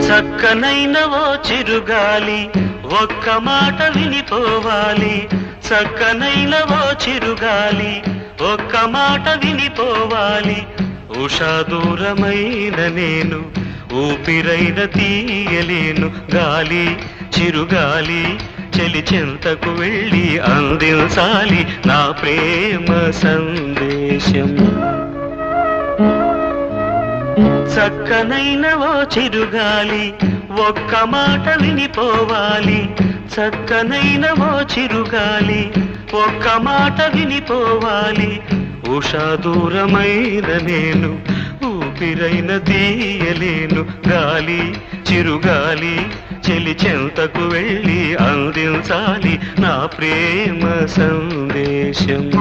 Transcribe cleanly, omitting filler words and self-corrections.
చక్కనైన ఓ చిరుగాలి ఒక్క మాట వినిపోవాలి. చక్కనైన ఓ చిరుగాలి ఒక్క మాట వినిపోవాలి. ఉషా దూరమైన నేను ఊపిరైన తీయలేను. గాలి చిరుగాలి చెలి చెంతకు వెళ్ళి అందించాలి నా ప్రేమ సందేశం. చక్కనైన ఓ చిరుగాలి ఒక్క మాట వినిపోవాలి. చక్కనైన ఓ చిరుగాలి ఒక్క మాట వినిపోవాలి. ఉషా దూరమైన నేను ఊపిరైన తీయలేను. గాలి చిరుగాలి చెలి చెంతకు వెళ్ళి అందించాలి నా ప్రేమ సందేశం.